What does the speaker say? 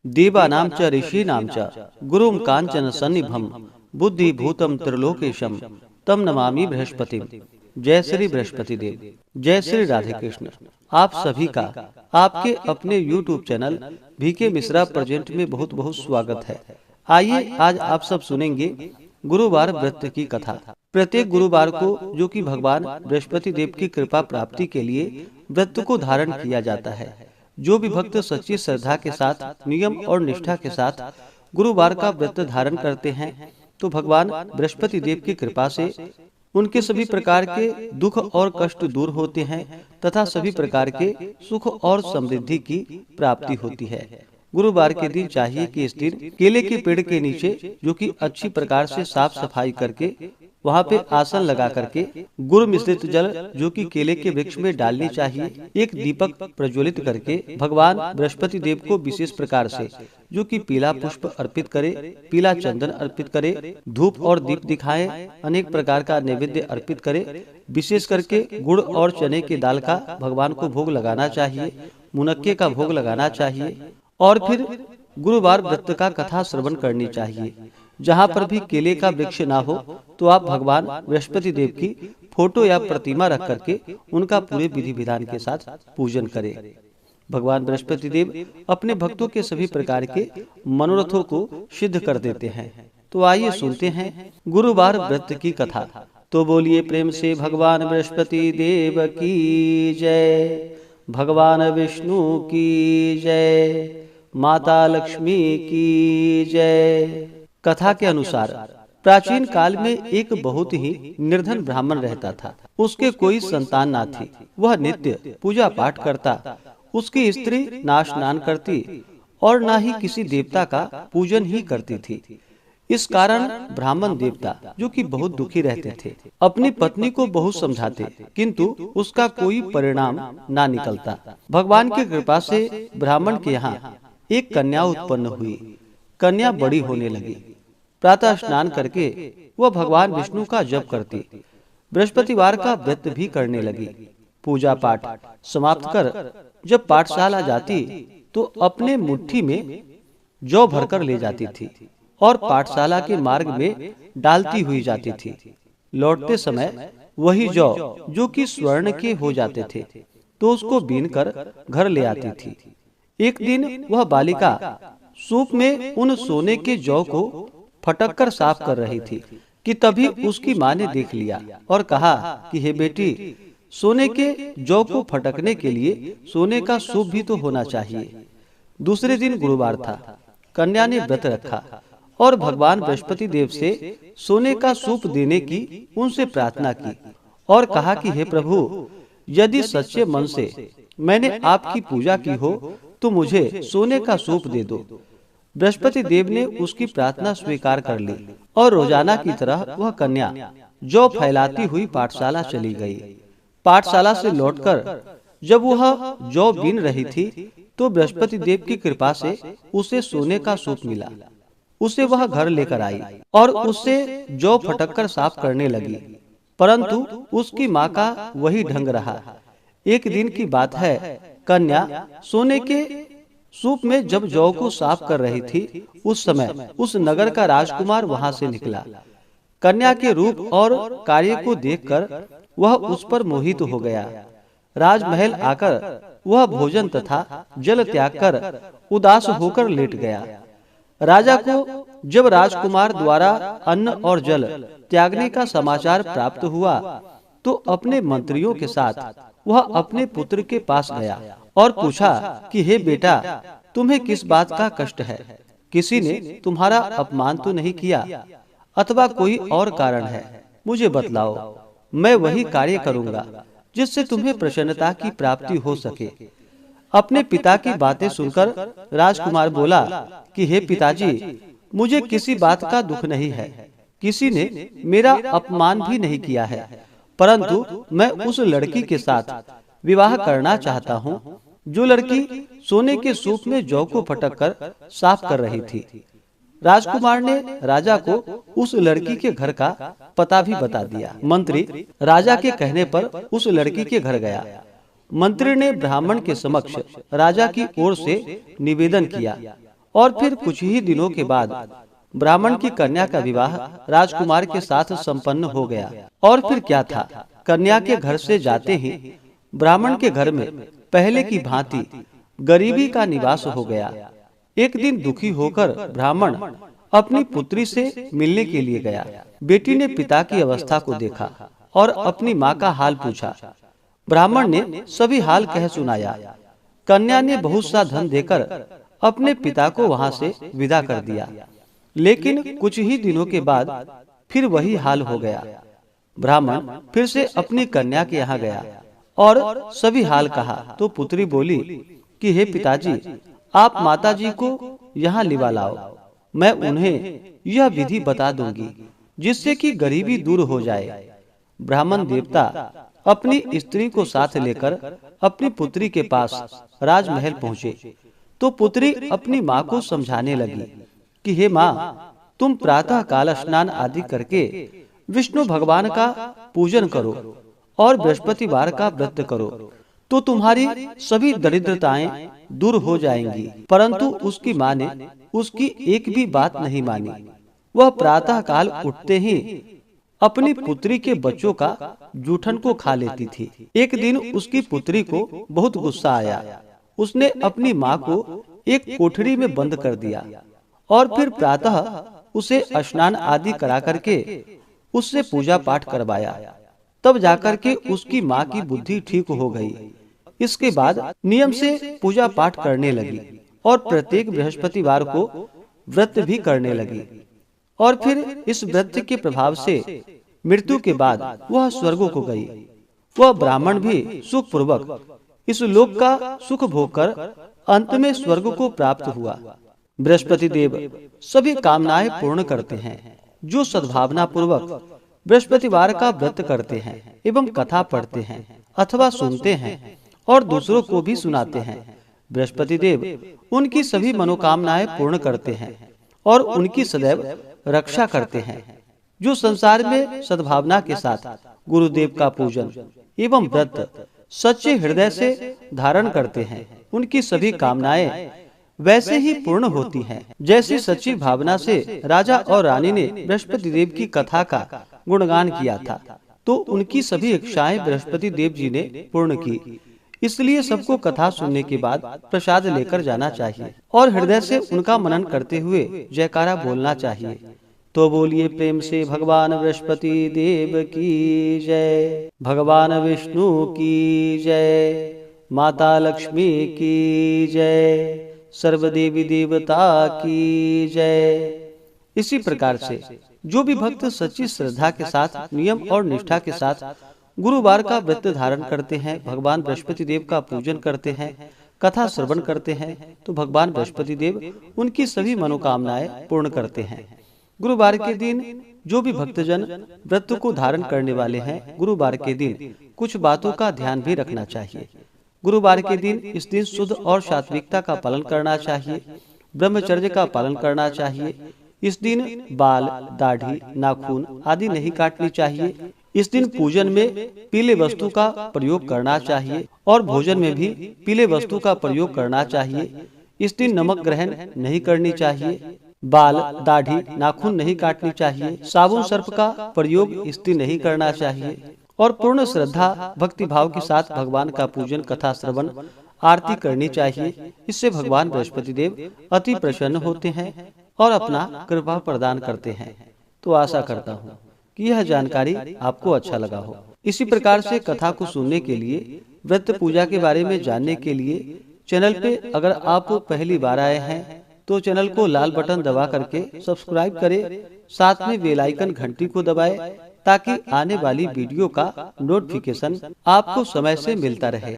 देवानां च ऋषीणां च गुरुं कांचन सन्निभं बुद्धिभूतं त्रिलोकेशम तम नमामि बृहस्पतिम। जय श्री बृहस्पति देव। जय श्री राधे कृष्ण। आप सभी का आपके अपने YouTube channel VK Mishra present में बहुत बहुत स्वागत है। आइए आज आप सब सुनेंगे गुरुवार व्रत की कथा। प्रत्येक गुरुवार को जो कि भगवान बृहस्पति देव की कृपा प्राप्ति के लिए व्रत को धारण किया जाता है। जो भी भक्त सच्ची श्रद्धा के साथ नियम और निष्ठा के साथ गुरुवार का व्रत धारण करते हैं तो भगवान बृहस्पति देव की कृपा से उनके सभी प्रकार के दुख और कष्ट दूर होते हैं तथा सभी प्रकार के सुख और समृद्धि की प्राप्ति होती है। गुरुवार के दिन चाहिए कि इस दिन केले के पेड़ के नीचे जो कि अच्छी प्रकार से साफ सफाई करके वहाँ पे आसन लगा करके गुड़ मिश्रित जल जो कि केले के वृक्ष में डालनी चाहिए। एक दीपक प्रज्वलित करके भगवान बृहस्पति देव को विशेष प्रकार से जो कि पीला पुष्प अर्पित करे, पीला चंदन अर्पित करे, धूप और दीप दिखाए, अनेक प्रकार का नैवेद्य अर्पित करे। विशेष करके गुड़ और चने की दाल का भगवान को भोग लगाना चाहिए, मुनक्के का भोग लगाना चाहिए और फिर गुरुवार व्रत का कथा श्रवण करनी चाहिए। जहाँ पर भी केले का वृक्ष ना हो तो आप भगवान बृहस्पति देव की फोटो या प्रतिमा रख करके उनका पूरे विधि विधान के साथ पूजन करें। भगवान बृहस्पति देव अपने भक्तों के सभी प्रकार के मनोरथों को सिद्ध कर देते हैं। तो आइए सुनते हैं गुरुवार व्रत की कथा। तो बोलिए प्रेम से भगवान बृहस्पति देव की जय, भगवान विष्णु की जय, माता लक्ष्मी की जय। कथा के अनुसार प्राचीन काल में एक बहुत ही निर्धन ब्राह्मण रहता था। उसके कोई संतान ना थी। वह नित्य पूजा पाठ करता। उसकी स्त्री ना स्नान करती और ना ही किसी देवता का पूजन ही करती थी। इस कारण ब्राह्मण देवता जो कि बहुत दुखी रहते थे, अपनी पत्नी को बहुत समझाते किंतु उसका कोई परिणाम ना निकलता। भगवान की कृपा से ब्राह्मण के यहाँ एक कन्या उत्पन्न हुई। कन्या बड़ी होने लगी। प्रातः स्नान करके वह भगवान विष्णु का जप करती, बृहस्पतिवार का व्रत भी करने लगी। पूजा पाठ समाप्त कर जब पाठशाला जाती तो अपने मुट्ठी में जौ भरकर ले जाती थी और पाठशाला के मार्ग में डालती हुई जाती थी। लौटते समय वही जौ जो कि स्वर्ण के हो जाते थे तो उसको बीन कर घर ले आती थी। एक दिन वह बालिका सूप में उन सोने के जौ को फटक कर साफ कर रही थी कि तभी उसकी माँ ने देख लिया और कहा कि हे बेटी, सोने के जौ को फटकने के लिए सोने का सूप भी तो होना चाहिए। दूसरे दिन गुरुवार था। कन्या ने व्रत रखा और भगवान बृहस्पति देव से सोने का सूप देने की उनसे प्रार्थना की और कहा कि हे प्रभु, यदि सच्चे मन से मैंने आपकी पूजा की हो तो मुझे सोने का सूप दे दो। बृहस्पति देव ने उसकी प्रार्थना स्वीकार कर ली और रोजाना की तरह वह कन्या जौ फैलाती हुई पाठशाला चली गई। पाठशाला से लौटकर जब वह जौ बीन रही थी तो बृहस्पति देव की कृपा से उसे सोने का सूप मिला। उसे वह घर लेकर आई और उससे जौ फटककर साफ करने लगी, परंतु उसकी माँ का वही ढंग रहा। एक दिन की बात है, कन्या सोने के सूप में जब जौ को साफ कर रही थी उस समय उस नगर का राजकुमार वहां से निकला। कन्या के रूप और कार्य को देखकर वह उस पर मोहित हो गया। राजमहल आकर वह भोजन तथा जल त्याग कर उदास होकर लेट गया। राजा को जब राजकुमार द्वारा अन्न और जल त्यागने का समाचार प्राप्त हुआ तो अपने मंत्रियों के साथ वह अपने पुत्र के पास गया और पूछा कि हे बेटा, तुम्हें किस बात का कष्ट है? किसी ने तुम्हारा अपमान तो नहीं किया अथवा कोई और कारण है? मुझे बतलाओ, मैं वही कार्य करूंगा जिससे तुम्हें प्रसन्नता की प्राप्ति हो सके। अपने पिता की बातें सुनकर राजकुमार बोला कि हे पिताजी, मुझे किसी बात का दुख नहीं है। किसी ने मेरा अपमान भी नहीं किया है, परंतु मैं उस लड़की के साथ विवाह करना चाहता हूँ जो लड़की सोने के सूप में जौ को फटक कर साफ कर रही थी। राजकुमार ने राजा को उस लड़की के घर का पता भी बता दिया। मंत्री राजा के कहने पर उस लड़की के घर गया। मंत्री ने ब्राह्मण के समक्ष राजा की ओर से निवेदन किया और फिर कुछ ही दिनों के बाद ब्राह्मण की कन्या का विवाह राजकुमार के साथ संपन्न हो गया। और फिर क्या था, कन्या के घर से जाते ही ब्राह्मण के घर में पहले की भांति गरीबी का निवास हो गया। एक दिन दुखी होकर ब्राह्मण अपनी पुत्री से मिलने के लिए गया। बेटी ने पिता की अवस्था को देखा और अपनी माँ का हाल पूछा। ब्राह्मण ने सभी हाल कह सुनाया। कन्या ने बहुत सा धन देकर अपने पिता को वहां से विदा कर दिया। लेकिन कुछ ही दिनों के बाद फिर वही हाल हो गया। ब्राह्मण फिर से अपनी कन्या के यहाँ गया और सभी हाल कहा तो पुत्री बोली कि हे पिताजी, आप माताजी को यहाँ लिवा लाओ, मैं उन्हें यह विधि बता दूंगी जिससे कि गरीबी दूर हो जाए। ब्राह्मण देवता अपनी स्त्री को साथ लेकर अपनी पुत्री के पास राजमहल पहुँचे तो पुत्री अपनी माँ को समझाने लगी कि हे माँ, तुम प्रातः काल स्नान आदि करके विष्णु भगवान का पूजन करो और बृहस्पतिवार का व्रत करो तो तुम्हारी सभी दरिद्रताएं दूर हो जाएंगी। परंतु उसकी माँ ने उसकी एक भी बात नहीं मानी। वह प्रातः काल उठते ही अपनी पुत्री के बच्चों का जूठन को खा लेती थी। एक दिन उसकी पुत्री को बहुत गुस्सा आया। उसने अपनी माँ को एक कोठरी में बंद कर दिया और फिर प्रातः उसे स्नान आदि करा करके उससे पूजा पाठ करवाया। तब जाकर के उसकी माँ की बुद्धि ठीक हो गई। इसके बाद नियम से पूजा पाठ करने लगी और प्रत्येक बृहस्पतिवार को व्रत भी करने लगी। और फिर इस व्रत के प्रभाव से मृत्यु के बाद वह स्वर्ग को गई। वह ब्राह्मण भी सुख पूर्वक इस लोक का सुख भोग कर अंत में स्वर्ग को प्राप्त हुआ। बृहस्पति देव सभी कामनाएं पूर्ण करते हैं। जो सद्भावना पूर्वक बृहस्पतिवार का व्रत करते हैं एवं कथा पढ़ते हैं अथवा सुनते हैं और दूसरों को भी सुनाते हैं, बृहस्पति देव उनकी सभी मनोकामनाएं पूर्ण करते हैं और उनकी सदैव रक्षा करते हैं। जो संसार में सद्भावना के साथ गुरुदेव का पूजन एवं व्रत सच्चे हृदय से धारण करते हैं, उनकी सभी कामनाएं वैसे ही पूर्ण होती हैं जैसी सच्ची भावना से राजा और रानी ने बृहस्पति देव की कथा का गुणगान किया था, तो उनकी सभी इच्छाएं बृहस्पति देव जी ने पूर्ण की। इसलिए सबको कथा सुनने के बाद प्रसाद लेकर जाना चाहिए और हृदय से उनका मनन करते हुए जयकारा बोलना चाहिए। तो बोलिए प्रेम से भगवान बृहस्पति देव की जय, भगवान विष्णु की जय, माता लक्ष्मी की जय, सर्वदेवी देवता की जय। इसी प्रकार से जो भी भक्त सच्ची श्रद्धा के साथ नियम और निष्ठा के साथ गुरुवार का व्रत धारण करते हैं, भगवान बृहस्पति देव का पूजन करते हैं, कथा श्रवण करते हैं, तो भगवान बृहस्पति देव उनकी सभी मनोकामनाएं पूर्ण करते हैं। गुरुवार के दिन जो भी भक्तजन व्रत को धारण करने वाले हैं, गुरुवार के दिन कुछ बातों का ध्यान भी रखना चाहिए। गुरुवार के दिन इस दिन शुद्ध और सात्विकता का पालन करना चाहिए, ब्रह्मचर्य का पालन करना चाहिए। इस दिन बाल, दाढ़ी, नाखून आदि नहीं काटनी चाहिए। इस दिन पूजन में पीले वस्तु का प्रयोग करना चाहिए और भोजन में भी पीले वस्तु का प्रयोग करना चाहिए। इस दिन नमक ग्रहण नहीं करनी चाहिए, बाल, दाढ़ी, नाखून नहीं काटनी चाहिए, साबुन सर्फ का प्रयोग इस दिन नहीं करना चाहिए और पूर्ण श्रद्धा भक्ति भाव के साथ भगवान का पूजन, कथा श्रवण, आरती करनी चाहिए। इससे भगवान बृहस्पति देव अति प्रसन्न होते हैं और अपना कृपा प्रदान करते हैं। तो आशा करता हूँ कि यह जानकारी आपको अच्छा लगा हो। इसी प्रकार से कथा को सुनने के लिए, व्रत पूजा के बारे में जानने के लिए चैनल पे अगर आप पहली बार आए हैं तो चैनल को लाल बटन दबा करके सब्सक्राइब करें, साथ में बेल आइकन घंटी को दबाएं ताकि आने वाली वीडियो का नोटिफिकेशन आपको समय से मिलता रहे।